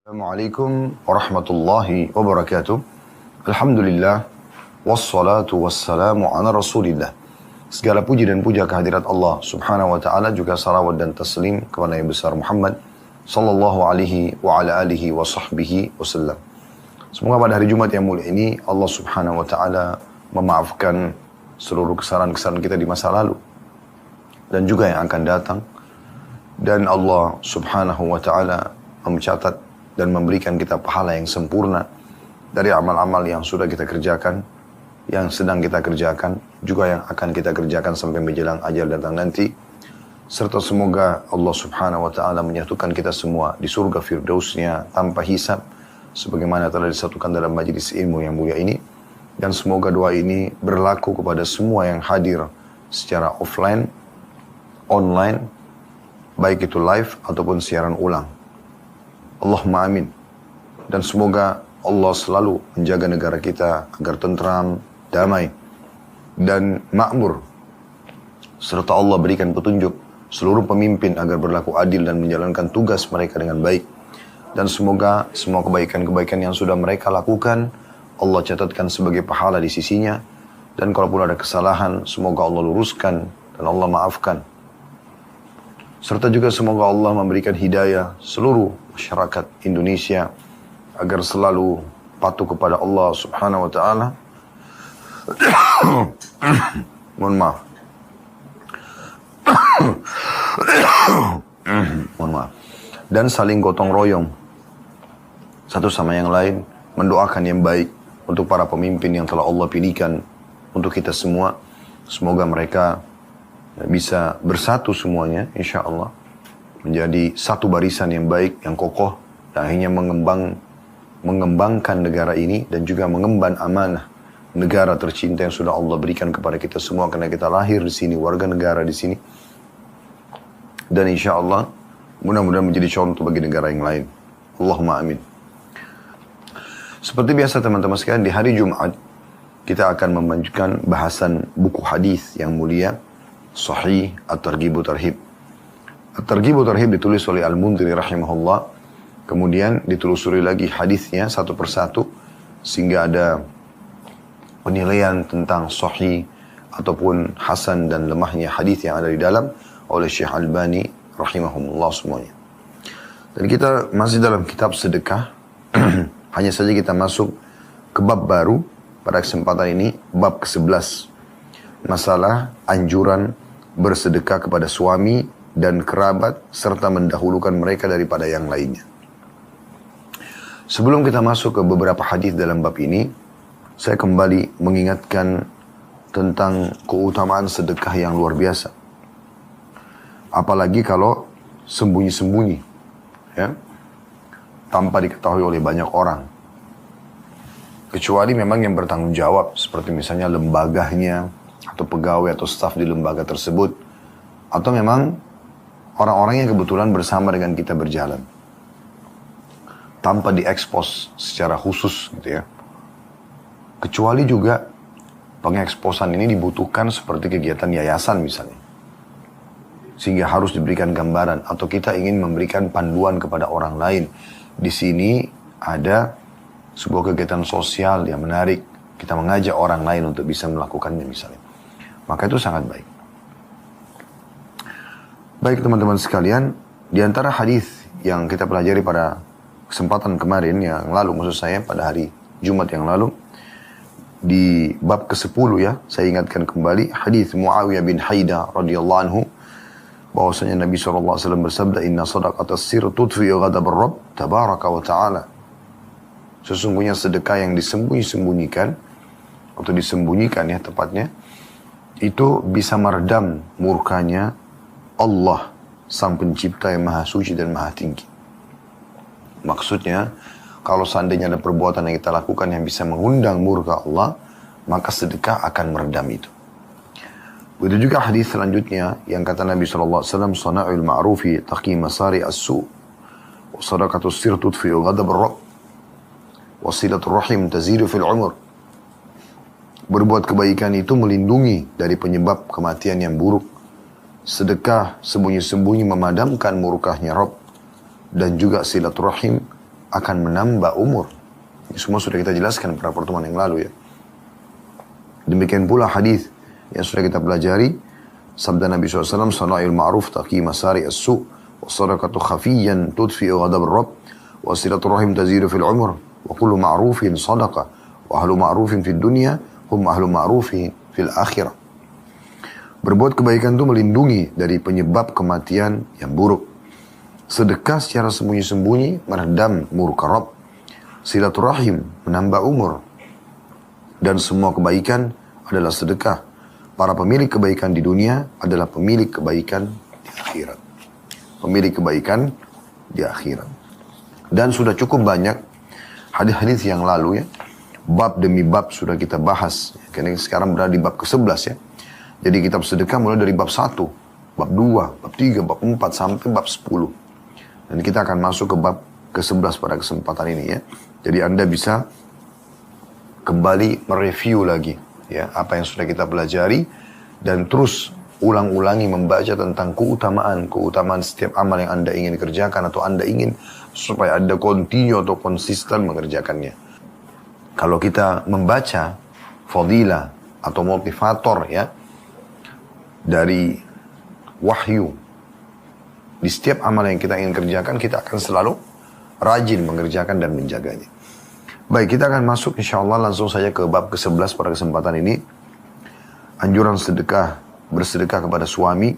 Assalamualaikum warahmatullahi wabarakatuh. Alhamdulillah wassalatu wassalamu ala Rasulillah. Segala puji dan puja kehadirat Allah Subhanahu wa taala, juga salawat dan taslim kepada Nabi besar Muhammad sallallahu alaihi wa ala alihi wa sahbihi wasallam. Semoga pada hari Jumat yang mulia ini Allah Subhanahu wa taala memaafkan seluruh kesalahan-kesalahan kita di masa lalu dan juga yang akan datang, dan Allah Subhanahu wa taala mencatat dan memberikan kita pahala yang sempurna dari amal-amal yang sudah kita kerjakan, yang sedang kita kerjakan, juga yang akan kita kerjakan sampai menjelang ajal datang nanti. Serta semoga Allah Subhanahu wa taala menyatukan kita semua di surga firdausnya tanpa hisab, sebagaimana telah disatukan dalam majelis ilmu yang mulia ini. Dan semoga doa ini berlaku kepada semua yang hadir secara offline, online, baik itu live ataupun siaran ulang. Allahumma amin. Dan semoga Allah selalu menjaga negara kita agar tentram, damai, dan makmur. Serta Allah berikan petunjuk seluruh pemimpin agar berlaku adil dan menjalankan tugas mereka dengan baik. Dan semoga semua kebaikan-kebaikan yang sudah mereka lakukan, Allah catatkan sebagai pahala di sisinya. Dan kalaupun ada kesalahan, semoga Allah luruskan dan Allah maafkan. Serta juga semoga Allah memberikan hidayah seluruh masyarakat Indonesia agar selalu patuh kepada Allah Subhanahu wa taala. Mohon maaf. Mohon maaf. Dan saling gotong royong satu sama yang lain, mendoakan yang baik untuk para pemimpin yang telah Allah pilihkan untuk kita semua. Semoga mereka bisa bersatu semuanya, insya Allah, menjadi satu barisan yang baik, yang kokoh, dan akhirnya mengembangkan negara ini dan juga mengemban amanah negara tercinta yang sudah Allah berikan kepada kita semua, karena kita lahir di sini, warga negara di sini, dan insya Allah mudah-mudahan menjadi contoh bagi negara yang lain. Allahumma amin. Seperti biasa teman-teman sekalian, di hari Jumat kita akan melanjutkan bahasan buku hadis yang mulia, Sahih At-Targhib Tarhib. At-Targhib Tarhib ditulis oleh Al-Mundhiri rahimahullah. Kemudian ditelusuri lagi hadisnya satu persatu, sehingga ada penilaian tentang sahih ataupun hasan dan lemahnya hadis yang ada di dalam oleh Syekh Albani rahimahullah semuanya. Dan kita masih dalam kitab sedekah. Hanya saja kita masuk ke bab baru pada kesempatan ini, bab ke-11. Masalah anjuran bersedekah kepada suami dan kerabat serta mendahulukan mereka daripada yang lainnya. Sebelum kita masuk ke beberapa hadis dalam bab ini, saya kembali mengingatkan tentang keutamaan sedekah yang luar biasa. Apalagi kalau sembunyi-sembunyi, ya, tanpa diketahui oleh banyak orang. Kecuali memang yang bertanggung jawab, seperti misalnya lembaganya, atau pegawai atau staf di lembaga tersebut, atau memang orang-orang yang kebetulan bersama dengan kita berjalan, tanpa diekspos secara khusus gitu ya. Kecuali juga pengeksposan ini dibutuhkan seperti kegiatan yayasan misalnya, sehingga harus diberikan gambaran, atau kita ingin memberikan panduan kepada orang lain. Di sini ada sebuah kegiatan sosial yang menarik, kita mengajak orang lain untuk bisa melakukannya misalnya, maka itu sangat baik. Baik teman-teman sekalian, di antara hadis yang kita pelajari pada kesempatan kemarin yang lalu, maksud saya pada hari Jumat yang lalu, di bab ke-10 ya, saya ingatkan kembali hadis Muawiyah bin Haidah radhiyallahu anhu, bahwasanya Nabi SAW bersabda, "Inna sadaqatas sir tudfi ghadab ar-Rabb tabaraka wa ta'ala." Sesungguhnya sedekah yang disembunyi-sembunyikan, atau disembunyikan ya tepatnya, itu bisa meredam murkanya Allah, Sang Pencipta yang Maha Suci dan Maha Tinggi. Maksudnya, kalau seandainya ada perbuatan yang kita lakukan yang bisa mengundang murka Allah, maka sedekah akan meredam itu. Begitu juga hadis selanjutnya yang kata Nabi SAW, "Sana'ul ma'rufi taqi masari as-su' wa sadaqatus sir tudfi'u ghadab ar-Rabb wa silatul rahim tazidu fil umur." Berbuat kebaikan itu melindungi dari penyebab kematian yang buruk. Sedekah sembunyi-sembunyi memadamkan murkahnya Rabb. Dan juga silaturahim akan menambah umur. Ini semua sudah kita jelaskan pada pertemuan yang lalu ya. Demikian pula hadis yang sudah kita pelajari, sabda Nabi SAW, sana'il ma'ruf taqi masari as-su' wa sadaqatu khafiyyan tudfi'u ghadab ar-rabb wa silatu rahim tazidu fil umur wa kullu ma'rufin sadaqa wa ahlu ma'rufin fid dunya hum ahlu ma'rufin fil akhirah. Berbuat kebaikan itu melindungi dari penyebab kematian yang buruk. Sedekah secara sembunyi-sembunyi meredam murka Rabb. Silaturahim menambah umur. Dan semua kebaikan adalah sedekah. Para pemilik kebaikan di dunia adalah pemilik kebaikan di akhirat. Pemilik kebaikan di akhirat. Dan sudah cukup banyak hadis-hadis yang lalu ya. Bab demi bab sudah kita bahas. Karena sekarang berada di bab ke-11 ya. Jadi kitab sedekah mulai dari bab 1, bab 2, bab 3, bab 4, sampai bab 10. Dan kita akan masuk ke bab ke-11 pada kesempatan ini ya. Jadi Anda bisa kembali mereview lagi ya apa yang sudah kita pelajari dan terus ulang-ulangi membaca tentang keutamaan setiap amal yang Anda ingin kerjakan atau Anda ingin supaya Anda continue atau konsisten mengerjakannya. Kalau kita membaca fadilah atau motivator ya dari wahyu di setiap amal yang kita ingin kerjakan, kita akan selalu rajin mengerjakan dan menjaganya. Baik, kita akan masuk insyaAllah langsung saja ke bab ke-11 pada kesempatan ini. Anjuran sedekah, bersedekah kepada suami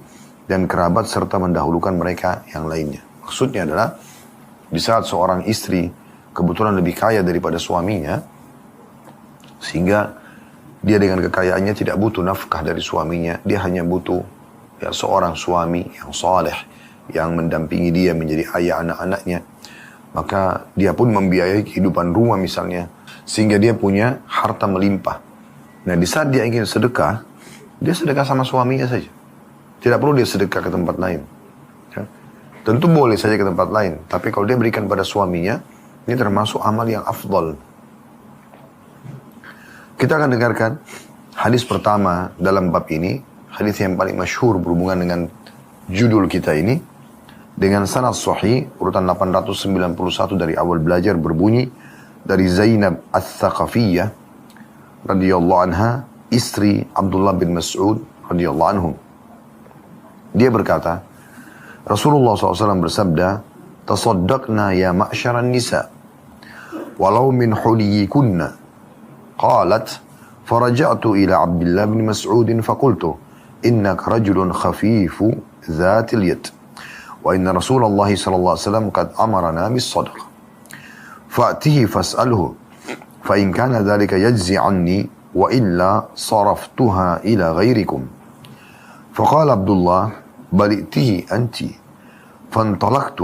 dan kerabat serta mendahulukan mereka yang lainnya. Maksudnya adalah di saat seorang istri kebetulan lebih kaya daripada suaminya, sehingga dia dengan kekayaannya tidak butuh nafkah dari suaminya. Dia hanya butuh ya, seorang suami yang saleh, yang mendampingi dia menjadi ayah anak-anaknya. Maka dia pun membiayai kehidupan rumah misalnya. Sehingga dia punya harta melimpah. Nah di saat dia ingin sedekah, dia sedekah sama suaminya saja. Tidak perlu dia sedekah ke tempat lain. Ya. Tentu boleh saja ke tempat lain. Tapi kalau dia berikan pada suaminya, ini termasuk amal yang afdal. Kita akan dengarkan hadis pertama dalam bab ini, hadis yang paling masyhur berhubungan dengan judul kita ini, dengan sanad sahih, urutan 891 dari awal belajar berbunyi, dari Zainab Ats-Tsaqafiyyah radhiyallahu anha, istri Abdullah bin Mas'ud radhiyallahu anhum. Dia berkata, Rasulullah SAW bersabda, tasaddaqna ya ma'syaran nisa, walau min huliyikunna. قالت فرجعت إلى عبد الله بن مسعود فقلت إنك رجل خفيف ذات اليد وإن رسول الله صلى الله عليه وسلم قد أمرنا بالصدقة فأته فاسأله فإن كان ذلك يجزي عني وإلا صرفتها إلى غيركم فقال عبد الله بل ائته أنت فانطلقت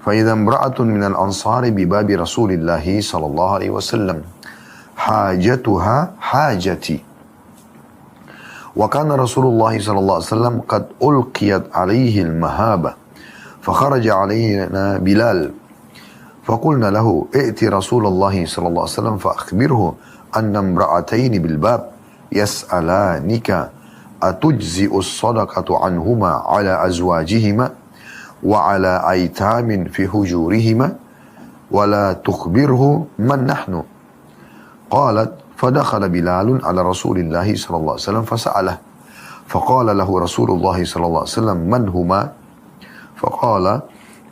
فإذا امرأة من الأنصار بباب رسول الله صلى الله عليه وسلم حاجتها حاجتي وكان رسول الله صلى الله عليه وسلم قد ألقيت عليه المهابة فخرج علينا بلال فقلنا له ائت رسول الله صلى الله عليه وسلم فأخبره أن امرأتين بالباب يسألانك أتجزئ الصدقة عنهما على أزواجهما وعلى أيتام في هجورهما ولا تخبره من نحن قالت فدخل بلال على رسول الله صلى الله عليه وسلم فسأله فقال له رسول الله صلى الله عليه وسلم من هما فقال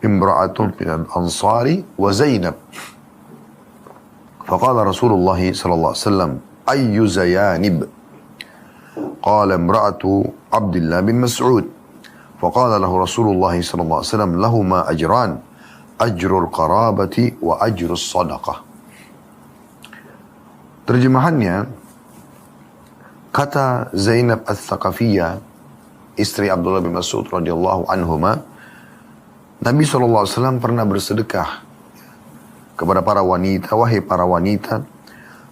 امرأة من الأنصار وزينب فقال رسول الله صلى الله عليه وسلم أي زيانب قال امرأة عبد الله بن مسعود فقال له رسول الله صلى الله عليه وسلم لهما أجران أجر القرابة وأجر الصدقة. Terjemahannya, kata Zainab Ats-Tsaqafiyyah, istri Abdullah bin Mas'ud radhiyallahu anhuma, Nabi SAW pernah bersedekah kepada para wanita, wahai para wanita,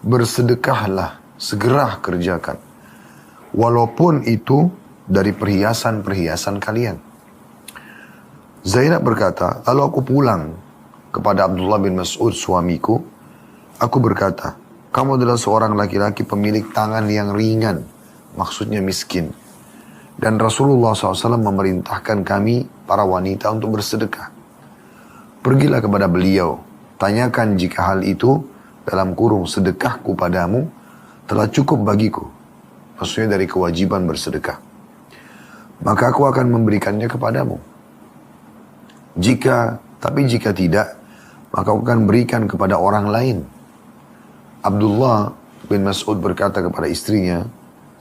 bersedekahlah, segera kerjakan. Walaupun itu dari perhiasan-perhiasan kalian. Zainab berkata, lalu aku pulang kepada Abdullah bin Mas'ud suamiku, aku berkata, kamu adalah seorang laki-laki pemilik tangan yang ringan, maksudnya miskin. Dan Rasulullah SAW memerintahkan kami, para wanita, untuk bersedekah. Pergilah kepada beliau tanyakan jika hal itu dalam kurung sedekahku padamu telah cukup bagiku. Maksudnya dari kewajiban bersedekah. Maka aku akan memberikannya kepadamu. Tapi jika tidak, maka aku akan berikan kepada orang lain. Abdullah bin Mas'ud berkata kepada istrinya,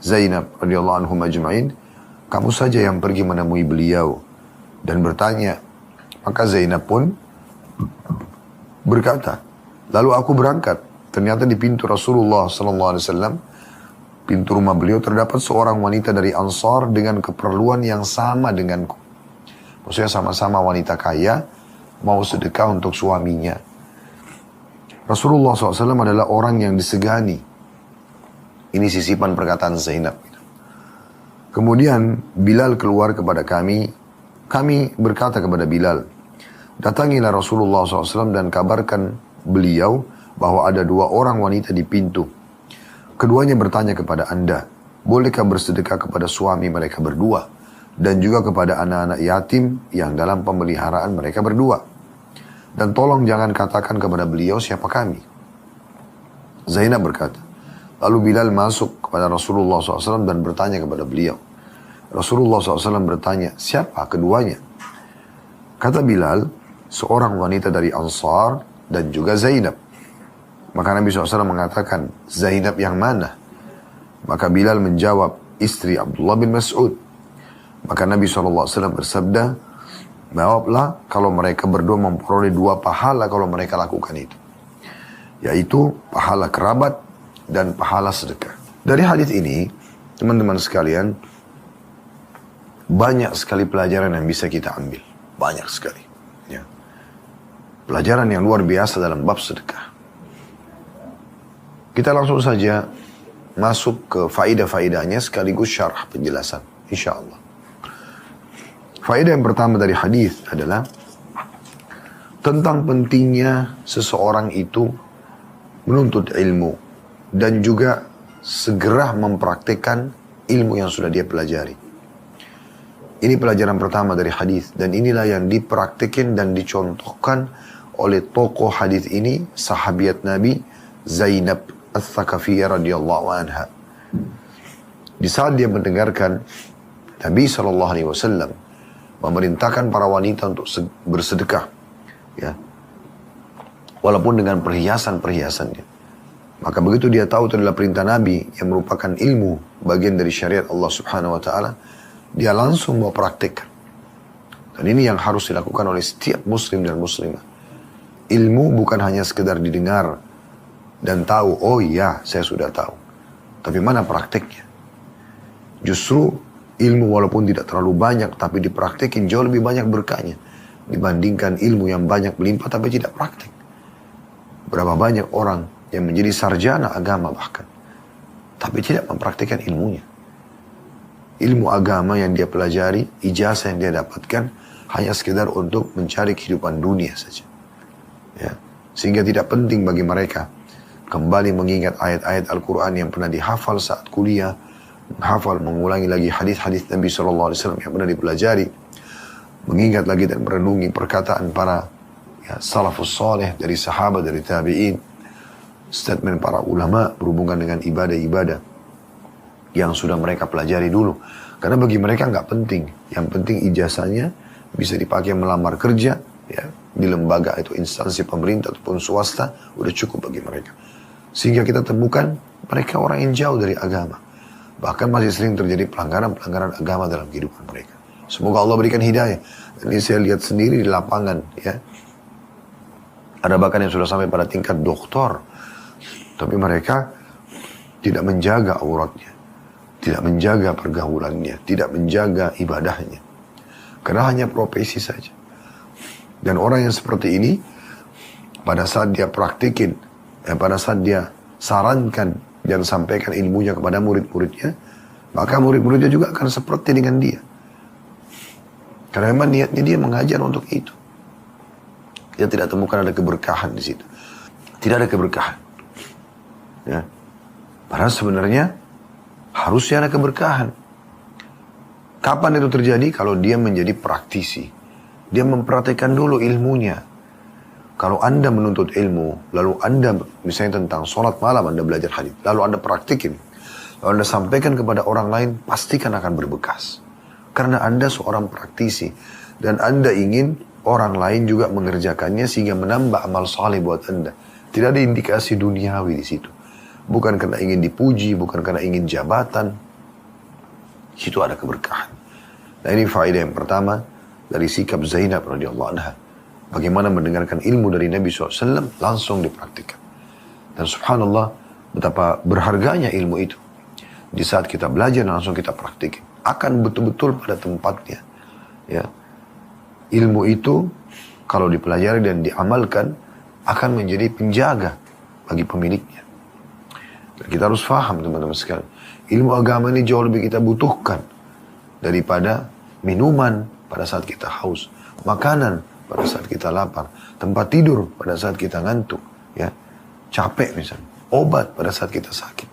Zainab radhiyallahu anhum ajma'in, kamu saja yang pergi menemui beliau dan bertanya. Maka Zainab pun berkata, lalu aku berangkat. Ternyata di pintu Rasulullah SAW, pintu rumah beliau terdapat seorang wanita dari Ansar dengan keperluan yang sama denganku. Maksudnya sama-sama wanita kaya, mau sedekah untuk suaminya. Rasulullah SAW adalah orang yang disegani. Ini sisipan perkataan Zainab. Kemudian Bilal keluar kepada kami. Kami berkata kepada Bilal, datangilah Rasulullah SAW dan kabarkan beliau bahwa ada 2 orang wanita di pintu. Keduanya bertanya kepada Anda, bolehkah bersedekah kepada suami mereka berdua dan juga kepada anak-anak yatim yang dalam pemeliharaan mereka berdua. Dan tolong jangan katakan kepada beliau siapa kami. Zainab berkata, lalu Bilal masuk kepada Rasulullah SAW dan bertanya kepada beliau. Rasulullah SAW bertanya, siapa keduanya? Kata Bilal, seorang wanita dari Ansar dan juga Zainab. Maka Nabi SAW mengatakan, Zainab yang mana? Maka Bilal menjawab, istri Abdullah bin Mas'ud. Maka Nabi SAW bersabda, jawablah kalau mereka berdua memperoleh 2 pahala kalau mereka lakukan itu. Yaitu pahala kerabat dan pahala sedekah. Dari hadis ini, teman-teman sekalian, banyak sekali pelajaran yang bisa kita ambil. Banyak sekali. Ya. Pelajaran yang luar biasa dalam bab sedekah. Kita langsung saja masuk ke faedah-faedahnya sekaligus syarah penjelasan. InsyaAllah. Faedah yang pertama dari hadis adalah tentang pentingnya seseorang itu menuntut ilmu dan juga segera mempraktikkan ilmu yang sudah dia pelajari. Ini pelajaran pertama dari hadis dan inilah yang dipraktikin dan dicontohkan oleh tokoh hadis ini, sahabiat Nabi Zainab Ats-Tsaqafiyah radhiyallahu anha. Di saat dia mendengarkan Nabi SAW memerintahkan para wanita untuk bersedekah, ya, walaupun dengan perhiasan-perhiasannya. Maka begitu dia tahu itu adalah perintah Nabi yang merupakan ilmu bagian dari syariat Allah Subhanahu Wa Taala, dia langsung mau praktik. Dan ini yang harus dilakukan oleh setiap muslim dan muslimah. Ilmu bukan hanya sekedar didengar dan tahu, oh iya saya sudah tahu. Tapi mana praktiknya? Justru ilmu walaupun tidak terlalu banyak tapi dipraktikin jauh lebih banyak berkahnya dibandingkan ilmu yang banyak melimpah tapi tidak praktik. Berapa banyak orang yang menjadi sarjana agama bahkan tapi tidak mempraktikkan ilmunya. Ilmu agama yang dia pelajari, ijazah yang dia dapatkan hanya sekedar untuk mencari kehidupan dunia saja. Ya. Sehingga tidak penting bagi mereka kembali mengingat ayat-ayat Al-Quran yang pernah dihafal saat kuliah, menghafal, mengulangi lagi hadis-hadis Nabi SAW yang pernah dipelajari, mengingat lagi dan merenungi perkataan para salafus saleh dari sahabat, dari tabi'in, statement para ulama berhubungan dengan ibadah-ibadah yang sudah mereka pelajari dulu. Karena bagi mereka nggak penting, yang penting ijazahnya bisa dipakai melamar kerja, ya, di lembaga itu instansi pemerintah ataupun swasta, udah cukup bagi mereka. Sehingga kita temukan mereka orang yang jauh dari agama. Bahkan masih sering terjadi pelanggaran-pelanggaran agama dalam kehidupan mereka. Semoga Allah berikan hidayah. Dan ini saya lihat sendiri di lapangan, ya. Ada bahkan yang sudah sampai pada tingkat doktor. Tapi mereka tidak menjaga auratnya. Tidak menjaga pergaulannya. Tidak menjaga ibadahnya. Karena hanya profesi saja. Dan orang yang seperti ini, pada saat dia praktikin, pada saat dia sarankan dan sampaikan ilmunya kepada murid-muridnya, maka murid-muridnya juga akan seperti dengan dia. Karena memang niatnya dia mengajar untuk itu. Dia tidak temukan ada keberkahan di situ. Tidak ada keberkahan. Ya. Padahal sebenarnya harusnya ada keberkahan. Kapan itu terjadi? Kalau dia menjadi praktisi. Dia mempraktikkan dulu ilmunya. Kalau Anda menuntut ilmu, lalu Anda misalnya tentang sholat malam Anda belajar hadis, lalu Anda praktikin, lalu Anda sampaikan kepada orang lain, pastikan akan berbekas. Karena Anda seorang praktisi dan Anda ingin orang lain juga mengerjakannya sehingga menambah amal saleh buat Anda. Tidak ada indikasi duniawi di situ. Bukan karena ingin dipuji, bukan karena ingin jabatan. Di situ ada keberkahan. Nah, ini faedah yang pertama dari sikap Zainab radhiyallahu anha. Bagaimana mendengarkan ilmu dari Nabi SAW langsung dipraktikkan. Dan subhanallah, betapa berharganya ilmu itu. Di saat kita belajar langsung kita praktikin. Akan betul-betul pada tempatnya. Ya. Ilmu itu kalau dipelajari dan diamalkan akan menjadi penjaga bagi pemiliknya. Dan kita harus faham teman-teman sekalian. Ilmu agama ini jauh lebih kita butuhkan daripada minuman pada saat kita haus, makanan pada saat kita lapar, tempat tidur pada saat kita ngantuk, ya, capek misalnya, obat pada saat kita sakit.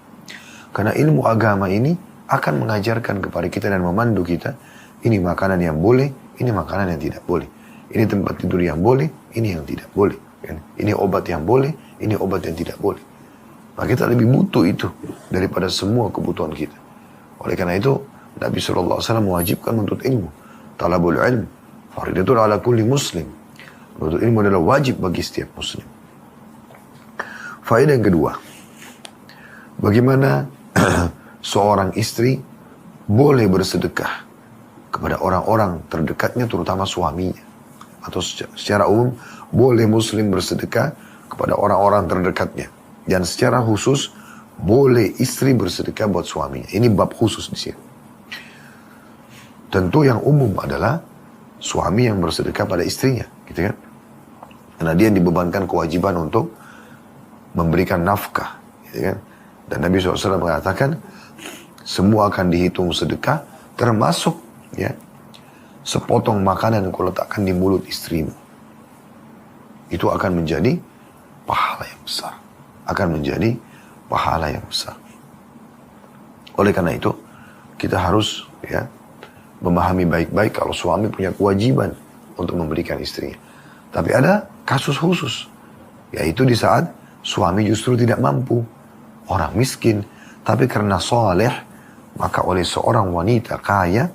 Karena ilmu agama ini akan mengajarkan kepada kita dan memandu kita, ini makanan yang boleh, ini makanan yang tidak boleh. Ini tempat tidur yang boleh, ini yang tidak boleh. Ini obat yang boleh, ini obat yang tidak boleh. Maka kita lebih butuh itu daripada semua kebutuhan kita. Oleh karena itu, Nabi SAW mewajibkan menuntut ilmu. Talabul ilm, faridatun ala kulli muslim. Menuntut ilmu adalah wajib bagi setiap muslim. Faedah yang kedua, bagaimana seorang istri boleh bersedekah kepada orang-orang terdekatnya, terutama suaminya. Atau secara umum, boleh muslim bersedekah kepada orang-orang terdekatnya. Dan secara khusus, boleh istri bersedekah buat suaminya. Ini bab khusus di sini. Tentu yang umum adalah suami yang bersedekah pada istrinya, gitu kan? Karena dia dibebankan kewajiban untuk memberikan nafkah, gitu kan? Dan Nabi SAW mengatakan, semua akan dihitung sedekah, termasuk ya sepotong makanan yang kau letakkan di mulut istrimu. Itu akan menjadi pahala yang besar. Akan menjadi pahala yang besar. Oleh karena itu, kita harus ya memahami baik-baik kalau suami punya kewajiban untuk memberikan istrinya. Tapi ada kasus khusus, yaitu di saat suami justru tidak mampu, orang miskin, tapi karena soleh, maka oleh seorang wanita kaya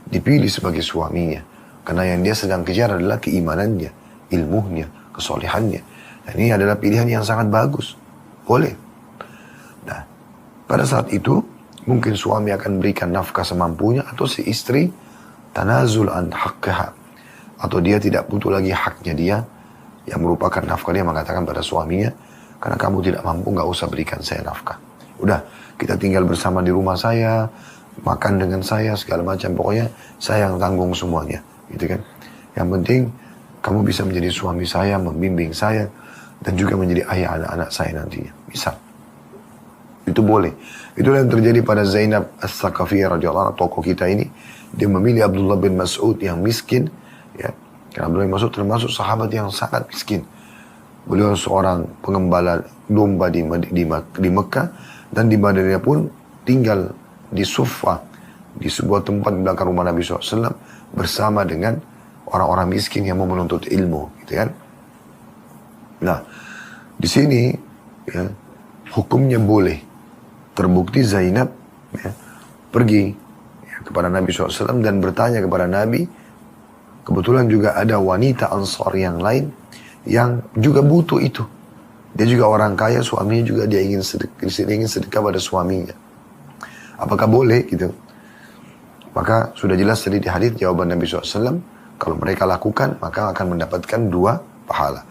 dipilih sebagai suaminya. Karena yang dia sedang kejar adalah keimanannya, ilmunya, kesolehannya. Dan ini adalah pilihan yang sangat bagus. Boleh. Nah, pada saat itu, mungkin suami akan berikan nafkah semampunya, atau si istri tanazul an haqqaha, atau dia tidak butuh lagi haknya dia, yang merupakan nafkah dia, mengatakan pada suaminya, karena kamu tidak mampu, gak usah berikan saya nafkah. Udah, kita tinggal bersama di rumah saya, makan dengan saya, segala macam, pokoknya saya yang tanggung semuanya, gitu kan. Yang penting, kamu bisa menjadi suami saya, membimbing saya, dan juga menjadi ayah anak-anak saya nantinya. Bisa. Itu boleh. Itulah yang terjadi pada Zainab As-Saqafiyah radhiyallahu anha, tokoh kita ini. Dia memilih Abdullah bin Mas'ud yang miskin. Ya. Karena Abdullah bin Mas'ud termasuk sahabat yang sangat miskin. Beliau seorang pengembala domba di Mekah. Dan di Madinah pun tinggal di Sufa. Di sebuah tempat di belakang rumah Nabi SAW. Bersama dengan orang-orang miskin yang mau menuntut ilmu. Gitu kan. Nah, di sini ya, hukumnya boleh. Terbukti Zainab ya, pergi ya, kepada Nabi SAW dan bertanya kepada Nabi. Kebetulan juga ada wanita Ansar yang lain yang juga butuh itu. Dia juga orang kaya, suaminya juga dia ingin sedekah pada suaminya. Apakah boleh gitu? Maka sudah jelas tadi di hadis jawaban Nabi SAW. Kalau mereka lakukan, maka akan mendapatkan dua pahala.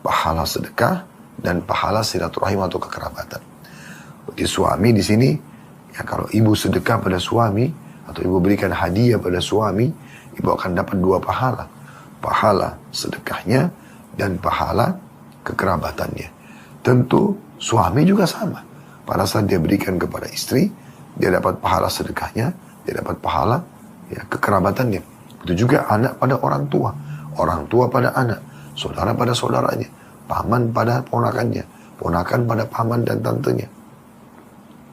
Pahala sedekah dan pahala silaturahim atau kekerabatan. Bagi suami di sini, ya kalau ibu sedekah pada suami atau ibu berikan hadiah pada suami, ibu akan dapat dua pahala. Pahala sedekahnya dan pahala kekerabatannya. Tentu suami juga sama. Pada saat dia berikan kepada istri, dia dapat pahala sedekahnya, dia dapat pahala ya, kekerabatannya. Itu juga anak pada orang tua pada anak. Saudara pada saudaranya, paman pada ponakannya, ponakan pada paman dan tantenya,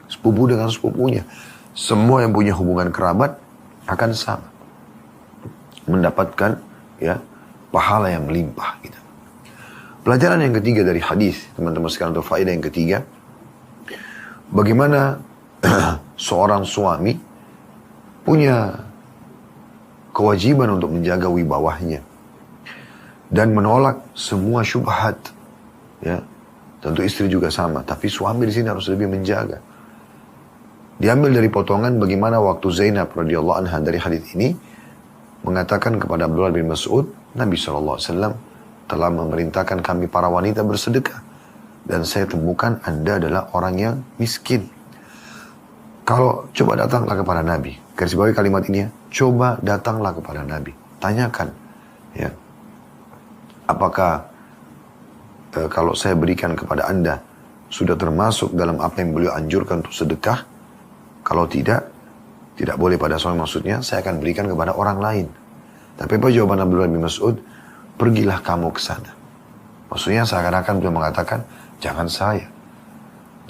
sepupu dengan sepupunya. Semua yang punya hubungan kerabat akan sama mendapatkan ya pahala yang melimpah gitu. Pelajaran yang ketiga dari hadis, teman-teman sekalian, untuk faedah yang ketiga, bagaimana seorang suami punya kewajiban untuk menjaga wibawahnya dan menolak semua syubhat. Ya, tentu istri juga sama, tapi suami di sini harus lebih menjaga. Diambil dari potongan bagaimana waktu Zainab radhiyallahu anha dari hadis ini mengatakan kepada Abdullah bin Mas'ud, Nabi SAW telah memerintahkan kami para wanita bersedekah, dan saya temukan Anda adalah orang yang miskin. Kalau coba datanglah kepada Nabi, garis bawahi kalimat ini ya, coba datanglah kepada Nabi, tanyakan, ya, apakah kalau saya berikan kepada Anda sudah termasuk dalam apa yang beliau anjurkan untuk sedekah? Kalau tidak boleh pada suami, maksudnya saya akan berikan kepada orang lain. Tapi apa jawaban Abdullah bin Mas'ud? Pergilah kamu ke sana. Maksudnya seakan-akan beliau mengatakan, jangan saya.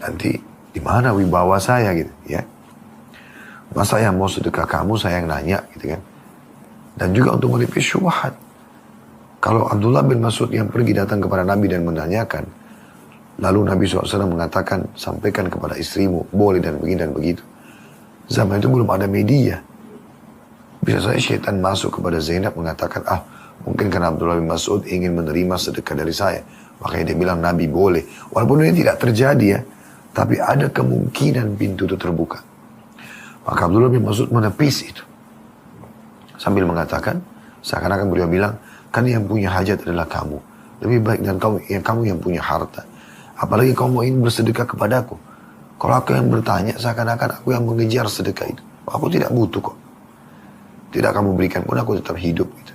Nanti di mana wibawa saya gitu, ya. Masa yang mau sedekah kamu saya yang nanya gitu kan. Dan juga untuk menipis syubhat. Kalau Abdullah bin Mas'ud yang pergi datang kepada Nabi dan menanyakan, lalu Nabi SAW mengatakan, sampaikan kepada istrimu, boleh dan begini dan begitu. Zaman itu belum ada media. Bisa saja syaitan masuk kepada Zainab mengatakan, mungkin karena Abdullah bin Mas'ud ingin menerima sedekah dari saya. Makanya dia bilang Nabi boleh. Walaupun ini tidak terjadi ya, tapi ada kemungkinan pintu itu terbuka. Maka Abdullah bin Mas'ud menepis itu. Sambil mengatakan, seakan-akan beliau bilang, kan yang punya hajat adalah kamu. Lebih baik dan kamu yang punya harta. Apalagi kamu ingin bersedekah kepadaku. Kalau aku yang bertanya, seakan-akan aku yang mengejar sedekah itu. Aku tidak butuh kok. Tidak kamu berikan pun aku tetap hidup gitu.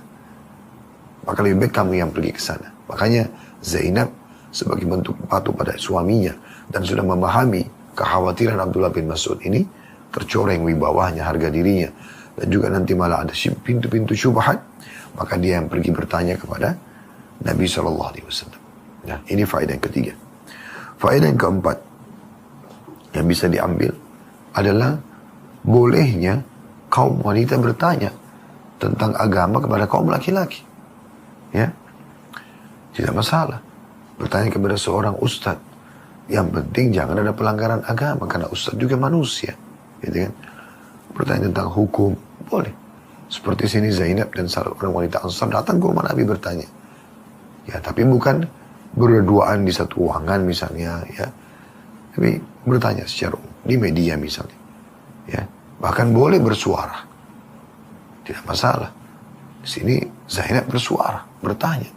Maka lebih baik kamu yang pergi ke sana. Makanya Zainab sebagai bentuk patuh pada suaminya dan sudah memahami kekhawatiran Abdullah bin Mas'ud ini, tercoreng wibawahnya, harga dirinya, dan juga nanti malah ada pintu-pintu syubhat, maka dia yang pergi bertanya kepada Nabi SAW. Nah, ini faedah yang ketiga. Faedah yang keempat yang bisa diambil adalah bolehnya kaum wanita bertanya tentang agama kepada kaum laki-laki. Ya, tidak masalah bertanya kepada seorang ustadz. Yang penting jangan ada pelanggaran agama, karena ustadz juga manusia, gitu kan. Bertanya tentang hukum boleh. Seperti sini Zainab dan salah orang wanita Ansar datang ke rumah Nabi bertanya. Ya, tapi bukan berduaan di satu ruangan misalnya, ya. Tapi bertanya secara umum di media misalnya, ya. Bahkan boleh bersuara, tidak masalah. Di sini Zainab bersuara, bertanya.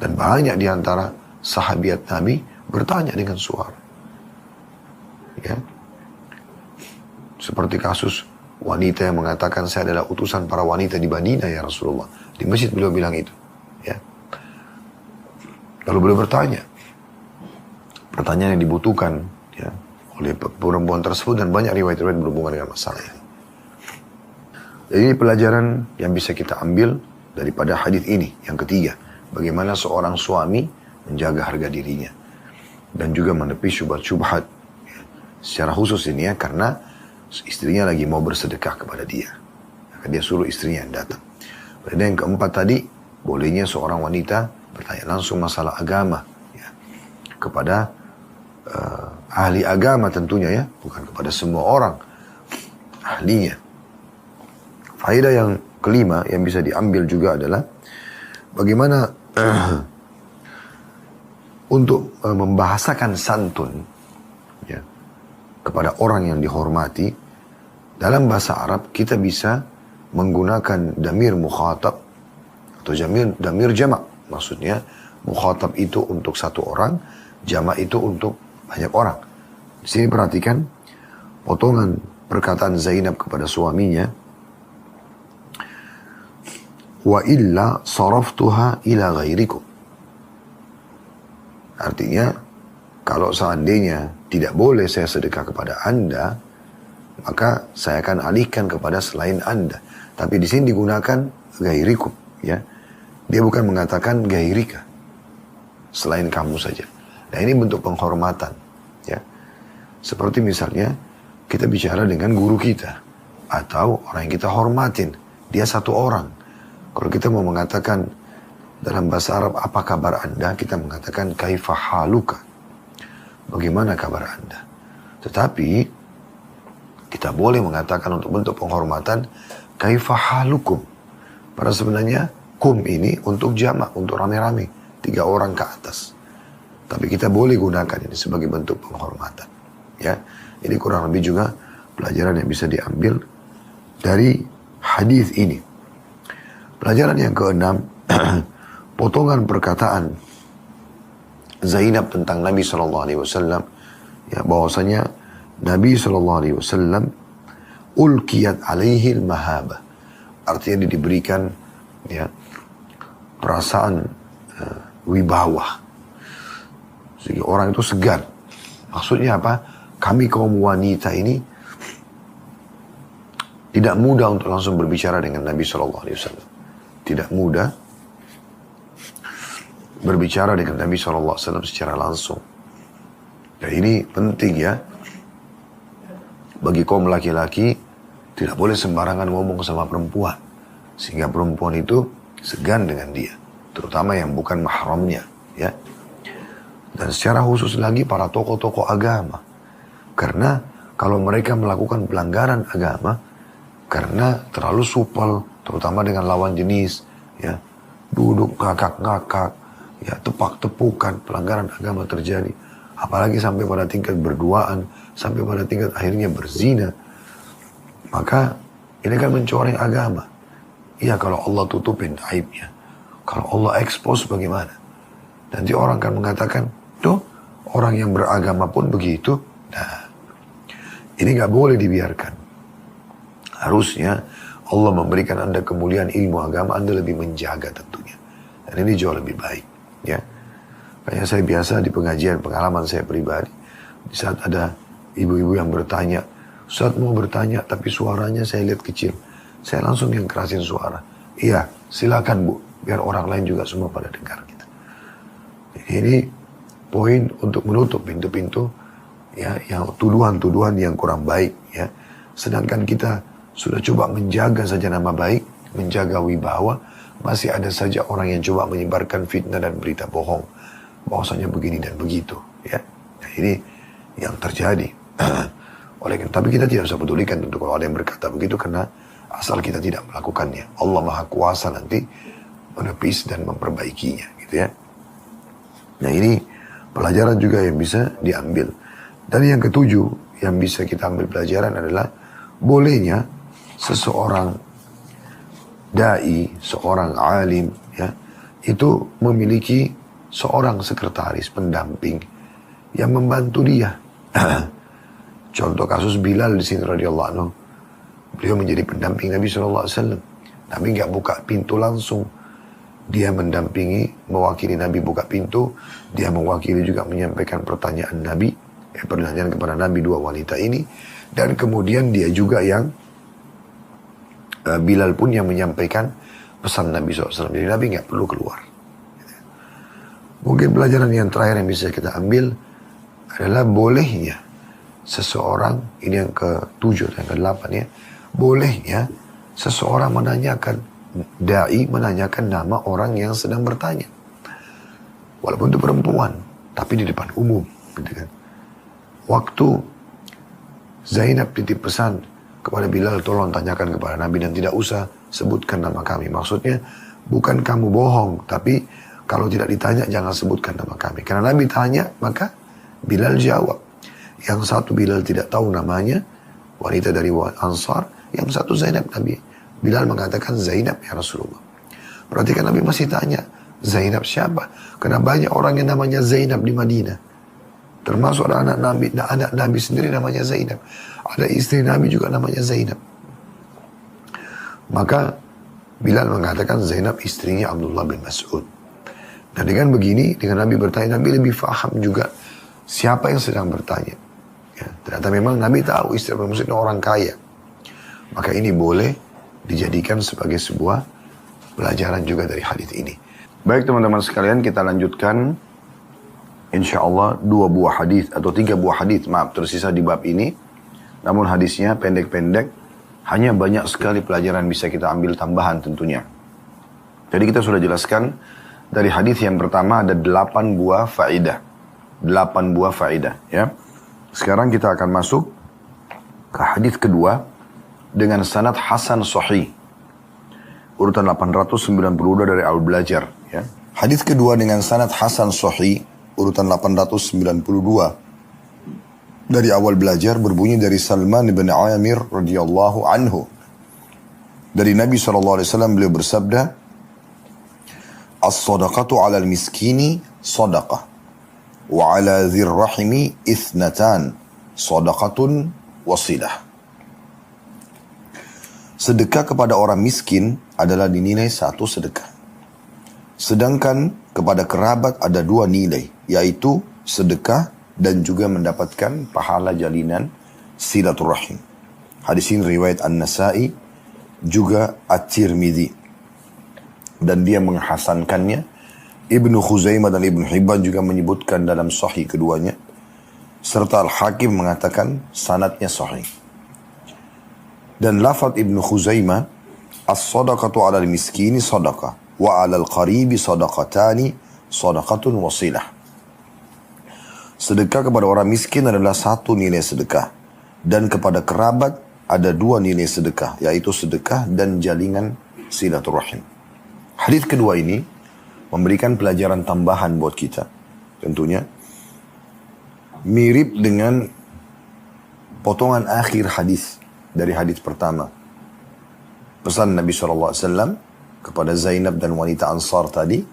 Dan banyak di antara sahabiat Nabi bertanya dengan suara. Ya. Seperti kasus wanita yang mengatakan, saya adalah utusan para wanita di Madinah ya Rasulullah. Di masjid beliau bilang itu. Ya. Lalu beliau bertanya. Pertanyaan yang dibutuhkan ya, oleh perempuan tersebut, dan banyak riwayat-riwayat berhubungan dengan masalah ini. Jadi ini pelajaran yang bisa kita ambil daripada hadis ini. Yang ketiga, bagaimana seorang suami menjaga harga dirinya dan juga menepis syubhat-syubhat. Ya. Secara khusus ini ya, karena istrinya lagi mau bersedekah kepada dia. Maka dia suruh istrinya yang datang. Dan yang keempat tadi, bolehnya seorang wanita bertanya langsung masalah agama ya, kepada ahli agama tentunya ya, bukan kepada semua orang, ahlinya. Faedah yang kelima yang bisa diambil juga adalah bagaimana untuk membahasakan santun ya, kepada orang yang dihormati. Dalam bahasa Arab kita bisa menggunakan damir mukhatab atau damir jamak. Maksudnya mukhatab itu untuk satu orang, jamak itu untuk banyak orang. Di sini perhatikan potongan perkataan Zainab kepada suaminya, wa illa saraftuha ila ghairikum. Artinya, kalau seandainya tidak boleh saya sedekah kepada Anda, maka saya akan alihkan kepada selain Anda. Tapi di sini digunakan ghairikum, ya. Dia bukan mengatakan ghairika, selain kamu saja. Nah, ini bentuk penghormatan, ya. Seperti misalnya kita bicara dengan guru kita atau orang yang kita hormatin, dia satu orang. Kalau kita mau mengatakan dalam bahasa Arab, apa kabar Anda? Kita mengatakan kaifa haluka. Bagaimana kabar Anda? Tetapi kita boleh mengatakan untuk bentuk penghormatan kaifa halukum. Pada sebenarnya kum ini untuk jamak, untuk rame-rame, 3 orang ke atas. Tapi kita boleh gunakan ini sebagai bentuk penghormatan. Ya, ini kurang lebih juga pelajaran yang bisa diambil dari hadis ini. Pelajaran yang keenam, potongan perkataan Zainab tentang Nabi SAW, ya, bahwasanya Nabi SAW ulkiyat alaihi al-mahaba, artinya diberikan ya perasaan wibawa, sehingga orang itu segan. Maksudnya apa? Kami kaum wanita ini tidak mudah untuk langsung berbicara dengan Nabi SAW. Tidak mudah berbicara dengan Nabi SAW secara langsung. Dan ini penting ya. Bagi kaum laki-laki, tidak boleh sembarangan ngomong sama perempuan. Sehingga perempuan itu segan dengan dia. Terutama yang bukan mahramnya. Ya. Dan secara khusus lagi para tokoh-tokoh agama. Karena kalau mereka melakukan pelanggaran agama, karena terlalu supel, terutama dengan lawan jenis, ya, duduk ngakak-ngakak, ya, tepak-tepukan, pelanggaran agama terjadi. Apalagi sampai pada tingkat berduaan, sampai pada tingkat akhirnya berzina. Maka ini kan mencoreng agama. Iya, kalau Allah tutupin aibnya. Kalau Allah expose bagaimana? Nanti orang akan mengatakan, tuh orang yang beragama pun begitu. Nah, ini gak boleh dibiarkan. Harusnya Allah memberikan Anda kemuliaan ilmu agama, Anda lebih menjaga tentunya. Dan ini jauh lebih baik. Ya. Kayaknya saya biasa di pengajian, pengalaman saya pribadi. Di saat ada ibu-ibu yang bertanya, Ustaz mau bertanya tapi suaranya saya lihat kecil. Saya langsung yang kerasin suara. Iya, silakan Bu, biar orang lain juga semua pada dengar kita. Jadi ini poin untuk menutup pintu-pintu ya, yang tuduhan-tuduhan yang kurang baik ya. Sedangkan kita sudah coba menjaga saja nama baik, menjaga wibawa, masih ada saja orang yang coba menyebarkan fitnah dan berita bohong, bahwasanya begini dan begitu ya. Nah, ini yang terjadi. Tapi kita tidak usah pedulikan tentu kalau ada yang berkata begitu, karena asal kita tidak melakukannya. Allah Maha Kuasa nanti menepis dan memperbaikinya gitu ya. Nah, ini pelajaran juga yang bisa diambil. Dan yang ketujuh yang bisa kita ambil pelajaran adalah bolehnya seseorang dai, seorang alim ya, itu memiliki seorang sekretaris, pendamping yang membantu dia. Contoh kasus Bilal di sini radhiyallahu anhu. Beliau menjadi pendamping Nabi SAW. Nabi nggak buka pintu langsung. Dia mendampingi, mewakili Nabi buka pintu. Dia mewakili juga menyampaikan pertanyaan Nabi, pertanyaan kepada Nabi 2 wanita ini. Dan kemudian dia juga yang Bilal pun yang menyampaikan pesan Nabi SAW. Jadi Nabi nggak perlu keluar. Mungkin pelajaran yang terakhir yang bisa kita ambil adalah bolehnya seseorang, ini yang ke-7 dan ke-8 ya, bolehnya seseorang menanyakan, dai menanyakan nama orang yang sedang bertanya. Walaupun itu perempuan, tapi di depan umum. Gitu kan. Waktu Zainab titip pesan kepada Bilal, tolong tanyakan kepada Nabi dan tidak usah sebutkan nama kami. Maksudnya bukan kamu bohong, tapi kalau tidak ditanya jangan sebutkan nama kami. Karena Nabi tanya, maka Bilal jawab. Yang satu Bilal tidak tahu namanya, wanita dari Ansar. Yang satu Zainab. Nabi Bilal mengatakan Zainab ya Rasulullah. Perhatikan Nabi masih tanya, Zainab siapa? Karena banyak orang yang namanya Zainab di Madinah. Termasuk ada anak Nabi sendiri namanya Zainab. Ada istri Nabi juga namanya Zainab. Maka Bilal mengatakan Zainab istrinya Abdullah bin Mas'ud. Dan dengan begini, dengan Nabi bertanya, Nabi lebih faham juga siapa yang sedang bertanya. Ya, ternyata memang Nabi tahu istri Abdullah bin Mas'ud orang kaya. Maka ini boleh dijadikan sebagai sebuah pelajaran juga dari hadis ini. Baik teman-teman sekalian, kita lanjutkan insya Allah 2 buah hadis atau 3 buah hadis, maaf, tersisa di bab ini. Namun hadisnya pendek-pendek, hanya banyak sekali pelajaran bisa kita ambil tambahan tentunya. Jadi kita sudah jelaskan dari hadis yang pertama ada 8 buah faedah. 8 buah faedah ya. Sekarang kita akan masuk ke hadis kedua dengan sanad hasan sahih. Urutan 892 dari Al-Belajar ya. Hadis kedua dengan sanad hasan sahih urutan 892 dari awal belajar berbunyi dari Salman bin Amir radhiyallahu anhu. Dari Nabi SAW beliau bersabda, "As-sadaqatu 'alal miskini sadaqah, wa 'ala dzir rahimi ithnatan, sadaqatun wasilah." Sedekah kepada orang miskin adalah dinilai 1 sedekah. Sedangkan kepada kerabat ada 2 nilai, yaitu sedekah dan juga mendapatkan pahala jalinan silaturahim. Hadis ini riwayat An-Nasa'i juga At-Tirmidzi. Dan dia menghasankannya. Ibnu Khuzaimah dan Ibnu Hibban juga menyebutkan dalam sahih keduanya. Serta Al-Hakim mengatakan sanadnya sahih. Dan lafaz Ibnu Khuzaimah, "As-sadaqatu 'alal miskini sadaqah, wa 'alal qaribi sadaqatani, sadaqatun wasilah." Sedekah kepada orang miskin adalah 1 nilai sedekah. Dan kepada kerabat ada 2 nilai sedekah, yaitu sedekah dan jalingan silaturahim. Hadis kedua ini memberikan pelajaran tambahan buat kita. Tentunya mirip dengan potongan akhir hadis dari hadis pertama. Pesan Nabi SAW kepada Zainab dan wanita Ansar tadi,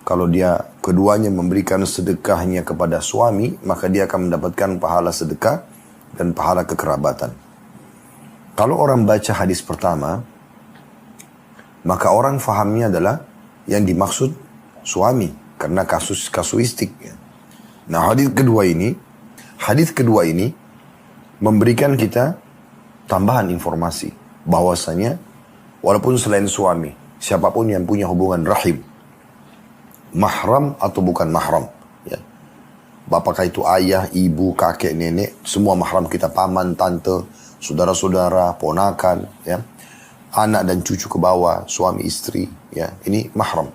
kalau dia keduanya memberikan sedekahnya kepada suami, maka dia akan mendapatkan pahala sedekah dan pahala kekerabatan. Kalau orang baca hadis pertama, maka orang fahamnya adalah yang dimaksud suami, karena kasuistik. Nah, hadis kedua ini memberikan kita tambahan informasi bahwasanya walaupun selain suami, siapapun yang punya hubungan rahim, mahram atau bukan mahram, ya. Apakah itu ayah, ibu, kakek, nenek, semua mahram kita, paman, tante, saudara-saudara, ponakan, ya. Anak dan cucu ke bawah, suami istri, ya, ini mahram.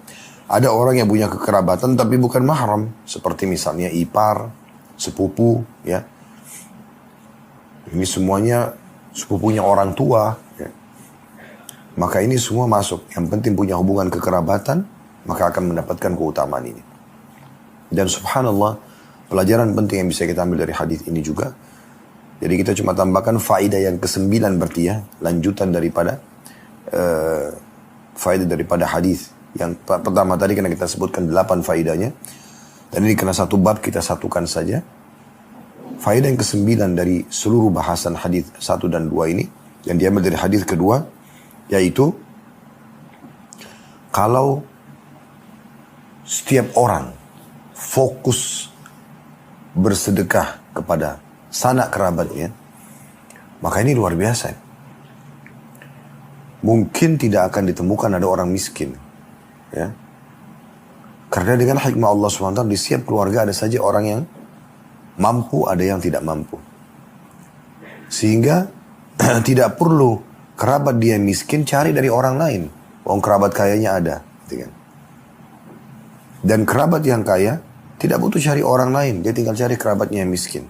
Ada orang yang punya kekerabatan tapi bukan mahram, seperti misalnya ipar, sepupu, ya. Ini semuanya sepupunya orang tua, ya. Maka ini semua masuk. Yang penting punya hubungan kekerabatan, maka akan mendapatkan keutamaan ini. Dan subhanallah, pelajaran penting yang bisa kita ambil dari hadis ini juga. Jadi kita cuma tambahkan faedah yang ke-9 berarti ya, lanjutan daripada faedah daripada hadis yang pertama tadi, karena kita sebutkan 8 faedahnya, dan ini karena satu bab kita satukan saja. Faedah yang ke-9 dari seluruh bahasan hadis 1 dan 2 ini yang diambil dari hadis kedua, yaitu kalau setiap orang fokus bersedekah kepada sanak kerabatnya, maka ini luar biasa. Mungkin tidak akan ditemukan ada orang miskin, ya. Karena dengan hikmah Allah SWT di setiap keluarga ada saja orang yang mampu, ada yang tidak mampu. Sehingga tidak perlu kerabat dia miskin cari dari orang lain. Orang kerabat kayanya ada, gitu kan. Dan kerabat yang kaya tidak butuh cari orang lain, dia tinggal cari kerabatnya yang miskin.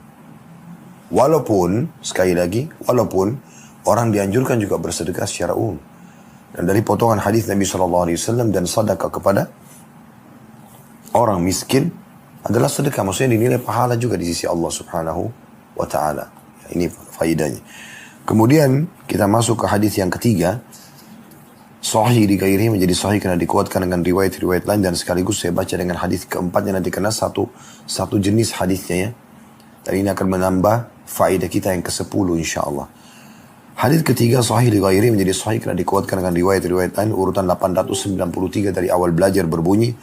Walaupun, sekali lagi, walaupun orang dianjurkan juga bersedekah secara umum. Dan dari potongan hadis Nabi SAW dan sedekah kepada orang miskin adalah sedekah. Maksudnya dinilai pahala juga di sisi Allah Subhanahu wa Ta'ala. Ini faedahnya. Kemudian kita masuk ke hadis yang ketiga. Sahih di gairi menjadi sahih karena dikuatkan dengan riwayat-riwayat lain, dan sekaligus saya baca dengan hadis keempatnya nanti karena satu jenis hadisnya ya. Dan ini akan menambah faedah kita yang ke-10 insyaAllah. Hadis ketiga sahih li ghairi menjadi sahih karena dikuatkan dengan riwayat-riwayat lain. Urutan 893 dari awal belajar berbunyi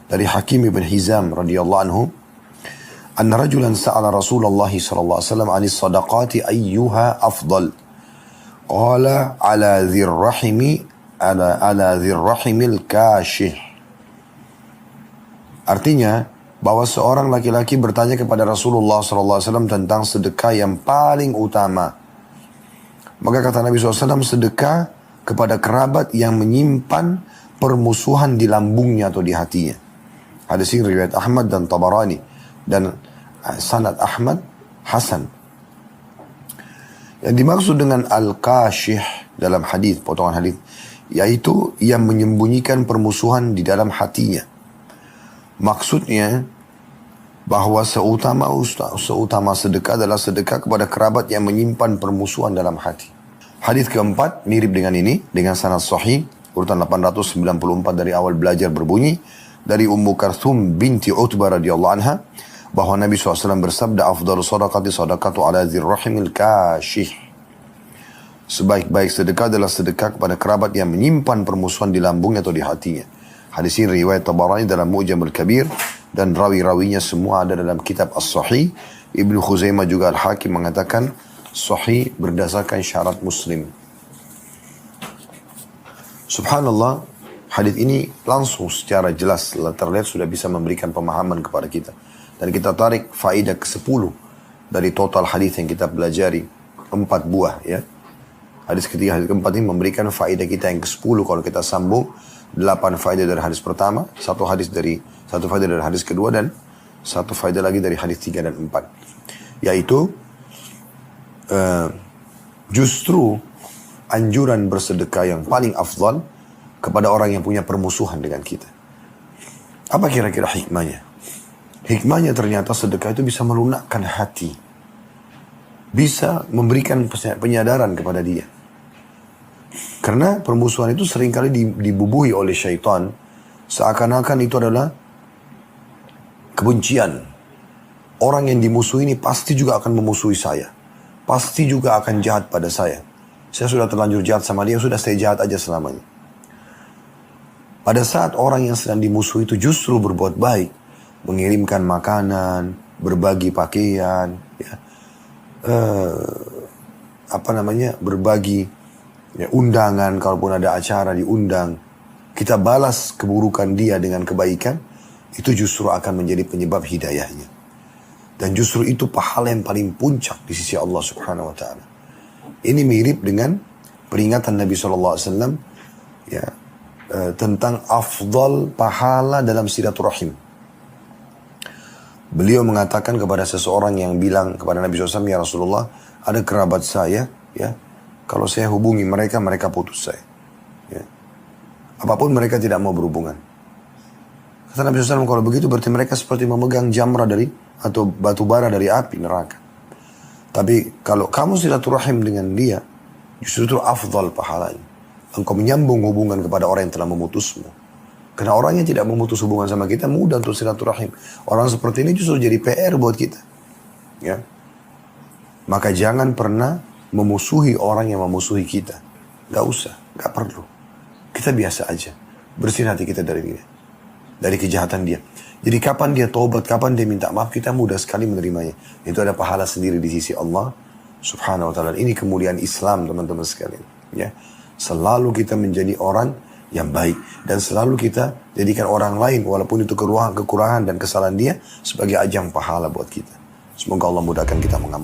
dari Hakim ibn Hizam radhiyallahu anhu, anna rajulan sa'ala Rasulullah sallallahu alaihi wasallam 'anis sadaqati ayyuha afdal. Qala 'ala dhir rahimi ala dhir rahimil kashih. Artinya bahwa seorang laki-laki bertanya kepada Rasulullah sallallahu alaihi wasallam tentang sedekah yang paling utama. Maka kata Nabi SAW, sedekah kepada kerabat yang menyimpan permusuhan di lambungnya atau di hatinya. Hadis ini riwayat Ahmad dan Tabarani, dan sanad Ahmad Hasan. Yang dimaksud dengan al-kashih dalam hadis, potongan hadis, yaitu yang menyembunyikan permusuhan di dalam hatinya. Maksudnya bahwa seutama sedekah adalah sedekah kepada kerabat yang menyimpan permusuhan dalam hati. Hadis keempat mirip dengan ini, dengan sanad sahih, urutan 894 dari awal belajar berbunyi, dari Ummu Karthum binti Utbah radhiyallahu anha, bahwa Nabi SAW bersabda, afdalu sadaqati sadaqatu ala dzir rahimil kashih. Sebaik-baik sedekah adalah sedekah kepada kerabat yang menyimpan permusuhan di lambungnya atau di hatinya. Hadis ini riwayat Tabarani dalam Mu'jamul Kabir, dan rawi-rawinya semua ada dalam kitab As-Sahih. Ibnu Khuzaimah juga Al-Hakim mengatakan sahih berdasarkan syarat Muslim. Subhanallah, hadis ini langsung secara jelas terlihat sudah bisa memberikan pemahaman kepada kita. Dan kita tarik faedah ke-10 dari total hadis yang kita pelajari, 4 buah ya. Hadis ketiga, hadis keempat ini memberikan faedah kita yang ke-10 kalau kita sambung 8 faedah dari hadis pertama, satu faedah dari hadis kedua, dan satu faedah lagi dari hadis 3 dan 4. Yaitu justru anjuran bersedekah yang paling afdal kepada orang yang punya permusuhan dengan kita. Apa kira-kira hikmahnya? Hikmahnya ternyata sedekah itu bisa melunakkan hati. Bisa memberikan penyadaran kepada dia. Karena permusuhan itu seringkali dibubuhi oleh syaitan. Seakan-akan itu adalah kebencian. Orang yang dimusuhi ini pasti juga akan memusuhi saya. Pasti juga akan jahat pada saya. Saya sudah terlanjur jahat sama dia, sudah saya jahat aja selamanya. Pada saat orang yang sedang dimusuhi itu justru berbuat baik, mengirimkan makanan, berbagi pakaian, ya, berbagi ya, undangan, kalaupun ada acara diundang, kita balas keburukan dia dengan kebaikan, itu justru akan menjadi penyebab hidayahnya. Dan justru itu pahala yang paling puncak di sisi Allah Subhanahu wa Ta'ala. Ini mirip dengan peringatan Nabi SAW ya, tentang afdal pahala dalam silaturahim. Beliau mengatakan kepada seseorang yang bilang kepada Nabi SAW, ya Rasulullah, ada kerabat saya, ya, kalau saya hubungi mereka, mereka putus saya. Ya. Apapun mereka tidak mau berhubungan. Kata Nabi SAW, kalau begitu berarti mereka seperti memegang jamrah atau batu bara dari api neraka. Tapi kalau kamu silaturahim dengan dia, justru itu afdal pahalanya. Engkau menyambung hubungan kepada orang yang telah memutusmu. Karena orang yang tidak memutus hubungan sama kita mudah untuk silaturahim. Orang seperti ini justru jadi PR buat kita. Ya. Maka jangan pernah memusuhi orang yang memusuhi kita. Gak usah, gak perlu. Kita biasa aja. Bersihin hati kita dari dia. Dari kejahatan dia. Jadi kapan dia tobat, kapan dia minta maaf, kita mudah sekali menerimanya. Itu ada pahala sendiri di sisi Allah Subhanahu wa Ta'ala. Ini kemuliaan Islam, teman-teman sekalian. Ya. Selalu kita menjadi orang yang baik. Dan selalu kita jadikan orang lain, walaupun itu kekurangan dan kesalahan dia, sebagai ajang pahala buat kita. Semoga Allah mudahkan kita mengamalkan.